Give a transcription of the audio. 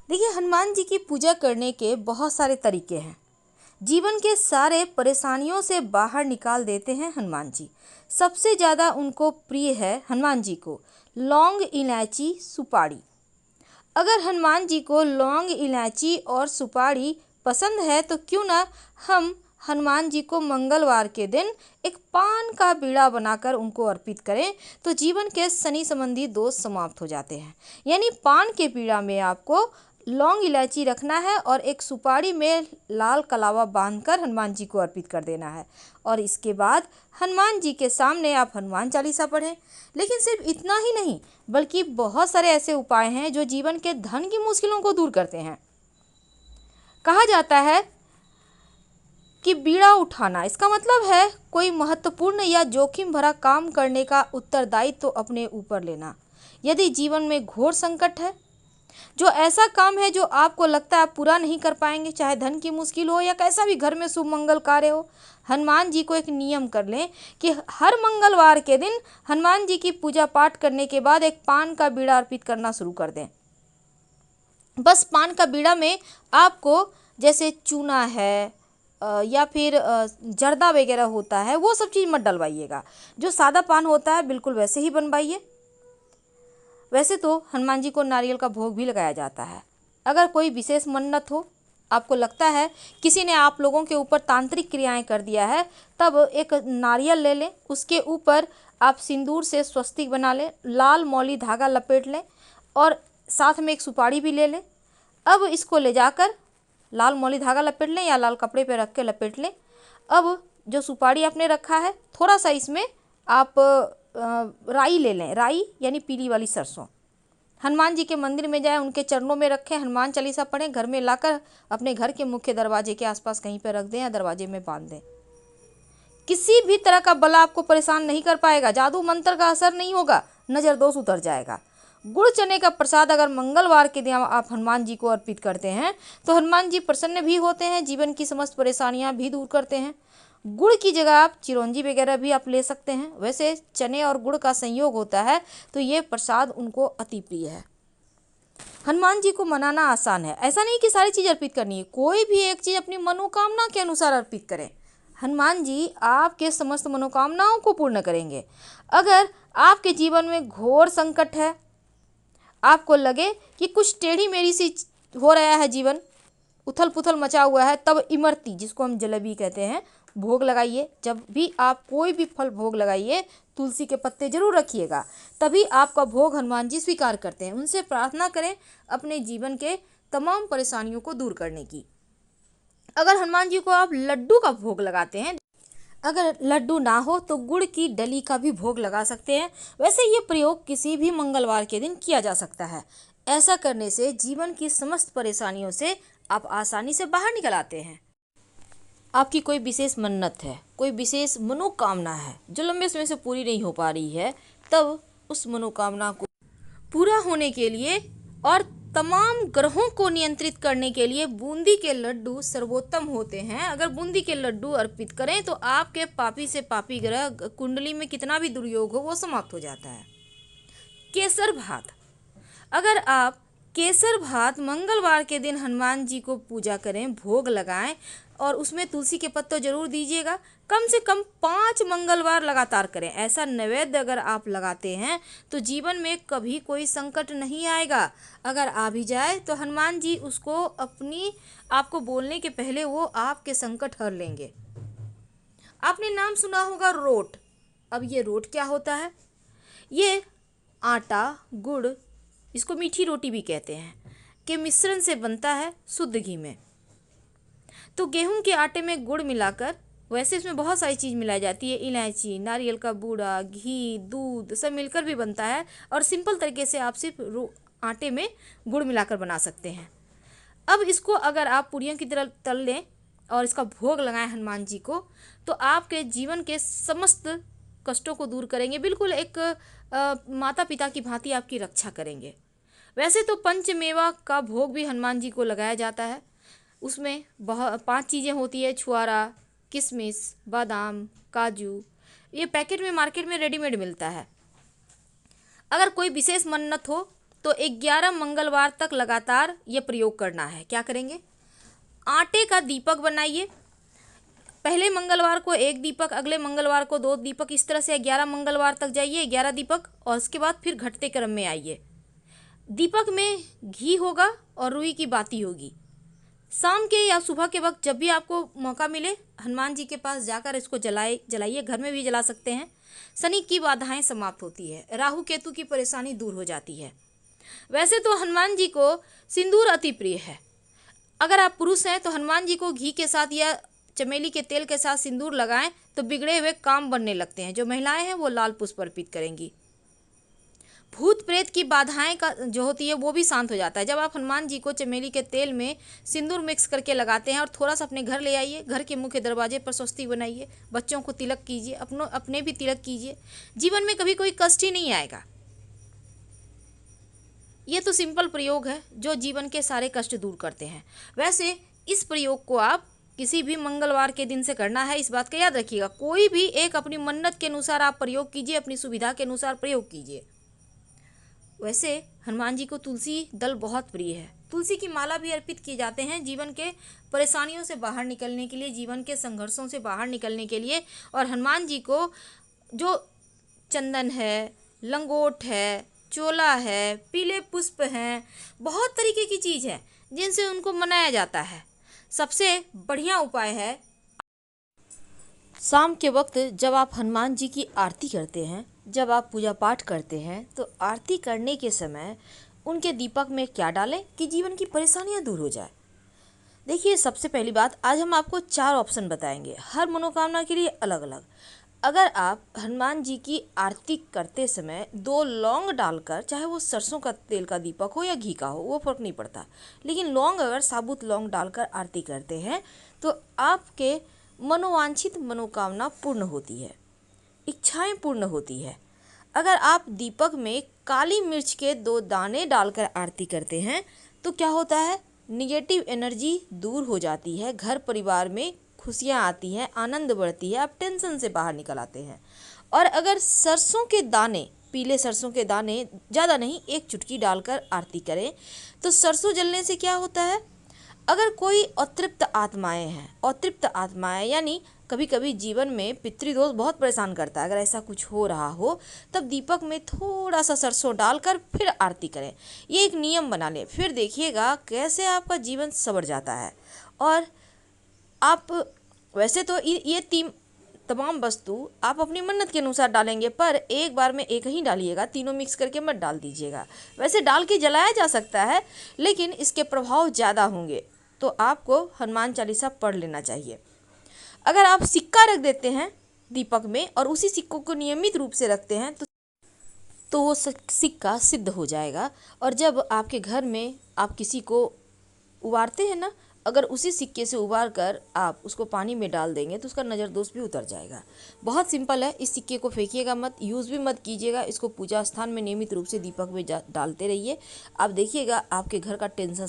देखिए, हनुमान जी की पूजा करने के बहुत सारे तरीके हैं। जीवन के सारे परेशानियों से बाहर निकाल देते हैं हनुमान जी। सबसे ज़्यादा उनको प्रिय है हनुमान जी को लौंग, इलायची, सुपारी। अगर हनुमान जी को लौंग, इलायची और सुपारी पसंद है तो क्यों ना हम हनुमान जी को मंगलवार के दिन एक पान का बीड़ा बनाकर उनको अर्पित करें, तो जीवन के शनि संबंधी दोष समाप्त हो जाते हैं। यानी पान के बीड़ा में आपको लौंग, इलायची रखना है और एक सुपारी में लाल कलावा बांधकर हनुमान जी को अर्पित कर देना है। और इसके बाद हनुमान जी के सामने आप हनुमान चालीसा पढ़ें। लेकिन सिर्फ इतना ही नहीं, बल्कि बहुत सारे ऐसे उपाय हैं जो जीवन के धन की मुश्किलों को दूर करते हैं। कहा जाता है कि बीड़ा उठाना, इसका मतलब है कोई महत्वपूर्ण या जोखिम भरा काम करने का उत्तरदायित्व तो अपने ऊपर लेना। यदि जीवन में घोर संकट है, जो ऐसा काम है जो आपको लगता है आप पूरा नहीं कर पाएंगे, चाहे धन की मुश्किल हो या कैसा भी घर में शुभ मंगल कार्य हो, हनुमान जी को एक नियम कर लें कि हर मंगलवार के दिन हनुमान जी की पूजा पाठ करने के बाद एक पान का बीड़ा अर्पित करना शुरू कर दें। बस पान का बीड़ा में आपको जैसे चूना है या फिर जर्दा वगैरह होता है, वो सब चीज़ मत डलवाइएगा। जो सादा पान होता है बिल्कुल वैसे ही बनवाइए। वैसे तो हनुमान जी को नारियल का भोग भी लगाया जाता है। अगर कोई विशेष मन्नत हो, आपको लगता है किसी ने आप लोगों के ऊपर तांत्रिक क्रियाएं कर दिया है, तब एक नारियल ले लें, उसके ऊपर आप सिंदूर से स्वस्तिक बना लें, लाल मौली धागा लपेट लें और साथ में एक सुपारी भी ले लें। अब इसको ले जाकर लाल मौली धागा लपेट लें या लाल कपड़े पर रख के लपेट लें। अब जो सुपारी आपने रखा है, थोड़ा सा इसमें आप राई ले लें, राई यानी पीली वाली सरसों। हनुमान जी के मंदिर में जाएं, उनके चरणों में रखें, हनुमान चालीसा पढ़ें, घर में लाकर अपने घर के मुख्य दरवाजे के आसपास कहीं पर रख दें या दरवाजे में बांध दें। किसी भी तरह का बला आपको परेशान नहीं कर पाएगा, जादू मंत्र का असर नहीं होगा, नज़र दोष उतर जाएगा। गुड़ चने का प्रसाद अगर मंगलवार के दिन आप हनुमान जी को अर्पित करते हैं तो हनुमान जी प्रसन्न भी होते हैं, जीवन की समस्त परेशानियां भी दूर करते हैं। गुड़ की जगह आप चिरौंजी वगैरह भी आप ले सकते हैं। वैसे चने और गुड़ का संयोग होता है तो ये प्रसाद उनको अति प्रिय है। हनुमान जी को मनाना आसान है, ऐसा नहीं कि सारी चीज़ अर्पित करनी है, कोई भी एक चीज़ अपनी मनोकामना के अनुसार अर्पित करें। हनुमान जी आपके समस्त मनोकामनाओं को पूर्ण करेंगे। अगर आपके जीवन में घोर संकट है, आपको लगे कि कुछ टेढ़ी मेढ़ी सी हो रहा है, जीवन उथल पुथल मचा हुआ है, तब इमरती, जिसको हम जलेबी कहते हैं, भोग लगाइए। जब भी आप कोई भी फल भोग लगाइए, तुलसी के पत्ते जरूर रखिएगा, तभी आपका भोग हनुमान जी स्वीकार करते हैं। उनसे प्रार्थना करें अपने जीवन के तमाम परेशानियों को दूर करने की। अगर हनुमान जी को आप लड्डू का भोग लगाते हैं, अगर लड्डू ना हो तो गुड़ की डली का भी भोग लगा सकते हैं। वैसे ये प्रयोग किसी भी मंगलवार के दिन किया जा सकता है। ऐसा करने से जीवन की समस्त परेशानियों से आप आसानी से बाहर निकल आते हैं। आपकी कोई विशेष मन्नत है, कोई विशेष मनोकामना है जो लंबे समय से पूरी नहीं हो पा रही है, तब उस मनोकामना को पूरा होने के लिए और तमाम ग्रहों को नियंत्रित करने के लिए बूंदी के लड्डू सर्वोत्तम होते हैं। अगर बूंदी के लड्डू अर्पित करें तो आपके पापी से पापी ग्रह, कुंडली में कितना भी दुर्योग हो, वो समाप्त हो जाता है। केसर भात, अगर आप केसर भात मंगलवार के दिन हनुमान जी को पूजा करें, भोग लगाएं और उसमें तुलसी के पत्ते जरूर दीजिएगा। कम से कम 5 मंगलवार लगातार करें। ऐसा नैवेद्य अगर आप लगाते हैं तो जीवन में कभी कोई संकट नहीं आएगा। अगर आ भी जाए तो हनुमान जी उसको आपको बोलने के पहले वो आपके संकट हर लेंगे। आपने नाम सुना होगा रोट। अब ये रोट क्या होता है? ये आटा, गुड़, इसको मीठी रोटी भी कहते हैं, के मिश्रण से बनता है शुद्ध घी में। तो गेहूं के आटे में गुड़ मिलाकर, वैसे इसमें बहुत सारी चीज़ मिलाई जाती है, इलायची, नारियल का बूरा, घी, दूध, सब मिलकर भी बनता है। और सिंपल तरीके से आप सिर्फ आटे में गुड़ मिलाकर बना सकते हैं। अब इसको अगर आप पूरियों की तरह तल लें और इसका भोग लगाएं हनुमान जी को, तो आपके जीवन के समस्त कष्टों को दूर करेंगे। बिल्कुल एक माता पिता की भांति आपकी रक्षा करेंगे। वैसे तो पंचमेवा का भोग भी हनुमान जी को लगाया जाता है। उसमें 5 चीज़ें होती है, छुआरा, किशमिश, बादाम, काजू। ये पैकेट में मार्केट में रेडीमेड मिलता है। अगर कोई विशेष मन्नत हो तो तो 11 मंगलवार तक लगातार ये प्रयोग करना है। क्या करेंगे? आटे का दीपक बनाइए। पहले मंगलवार को 1 दीपक, अगले मंगलवार को 2 दीपक, इस तरह से 11 मंगलवार तक जाइए, 11 दीपक, और उसके बाद फिर घटते क्रम में आइए। दीपक में घी होगा और रुई की बाती होगी। शाम के या सुबह के वक्त जब भी आपको मौका मिले, हनुमान जी के पास जाकर इसको जलाइए। घर में भी जला सकते हैं। शनि की बाधाएं समाप्त होती है, राहु केतु की परेशानी दूर हो जाती है। वैसे तो हनुमान जी को सिंदूर अति प्रिय है। अगर आप पुरुष हैं तो हनुमान जी को घी के साथ या चमेली के तेल के साथ सिंदूर लगाएं तो बिगड़े हुए काम बनने लगते हैं। जो महिलाएं हैं वो लाल पुष्प अर्पित करेंगी। भूत प्रेत की बाधाएं का जो होती है वो भी शांत हो जाता है। जब आप हनुमान जी को चमेली के तेल में सिंदूर मिक्स करके लगाते हैं और थोड़ा सा अपने घर ले आइए, घर के मुख्य दरवाजे पर स्वस्ति बनाइए, बच्चों को तिलक कीजिए, अपने भी तिलक कीजिए, जीवन में कभी कोई कष्ट ही नहीं आएगा। ये तो सिंपल प्रयोग है जो जीवन के सारे कष्ट दूर करते हैं। वैसे इस प्रयोग को आप किसी भी मंगलवार के दिन से करना है, इस बात का याद रखिएगा। कोई भी एक अपनी मन्नत के अनुसार आप प्रयोग कीजिए, अपनी सुविधा के अनुसार प्रयोग कीजिए। वैसे हनुमान जी को तुलसी दल बहुत प्रिय है। तुलसी की माला भी अर्पित किए जाते हैं जीवन के परेशानियों से बाहर निकलने के लिए, जीवन के संघर्षों से बाहर निकलने के लिए। और हनुमान जी को जो चंदन है, लंगोट है, चोला है, पीले पुष्प हैं, बहुत तरीके की चीज़ है जिनसे उनको मनाया जाता है। सबसे बढ़िया उपाय है शाम के वक्त जब आप हनुमान जी की आरती करते हैं, जब आप पूजा पाठ करते हैं, तो आरती करने के समय उनके दीपक में क्या डालें कि जीवन की परेशानियां दूर हो जाए। देखिए, सबसे पहली बात, आज हम आपको 4 ऑप्शन बताएंगे, हर मनोकामना के लिए अलग अलग। अगर आप हनुमान जी की आरती करते समय 2 लौंग डालकर, चाहे वो सरसों का तेल का दीपक हो या घी का हो, वो फर्क नहीं पड़ता, लेकिन लौंग, अगर साबुत लौंग डालकर आरती करते हैं तो आपके मनोवांछित मनोकामना पूर्ण होती है, इच्छाएं पूर्ण होती है। अगर आप दीपक में काली मिर्च के 2 दाने डालकर आरती करते हैं तो क्या होता है? निगेटिव एनर्जी दूर हो जाती है, घर परिवार में खुशियाँ आती हैं, आनंद बढ़ती है, आप टेंशन से बाहर निकल आते हैं। और अगर सरसों के दाने, पीले सरसों के दाने, ज़्यादा नहीं, 1 चुटकी डालकर आरती करें तो सरसों जलने से क्या होता है? अगर कोई अतृप्त आत्माएं हैं, अतृप्त आत्माएं यानी कभी कभी जीवन में पितृदोष बहुत परेशान करता है, अगर ऐसा कुछ हो रहा हो तब दीपक में थोड़ा सा सरसों डालकर फिर आरती करें। ये एक नियम बना लें, फिर देखिएगा कैसे आपका जीवन संवर जाता है। और आप वैसे तो ये तमाम वस्तु आप अपनी मन्नत के अनुसार डालेंगे, पर एक बार में एक ही डालिएगा, तीनों मिक्स करके मत डाल दीजिएगा। वैसे डाल के जलाया जा सकता है, लेकिन इसके प्रभाव ज़्यादा होंगे, तो आपको हनुमान चालीसा पढ़ लेना चाहिए। अगर आप सिक्का रख देते हैं दीपक में और उसी सिक्कों को नियमित रूप से रखते हैं तो वो सिक्का सिद्ध हो जाएगा। और जब आपके घर में आप किसी को उबारते हैं ना, अगर उसी सिक्के से उबार कर आप उसको पानी में डाल देंगे तो उसका नज़र दोष भी उतर जाएगा। बहुत सिंपल है, इस सिक्के को फेंकिएगा मत, यूज़ भी मत कीजिएगा, इसको पूजा स्थान में नियमित रूप से दीपक में डालते रहिए। आप देखिएगा आपके घर का टेंशन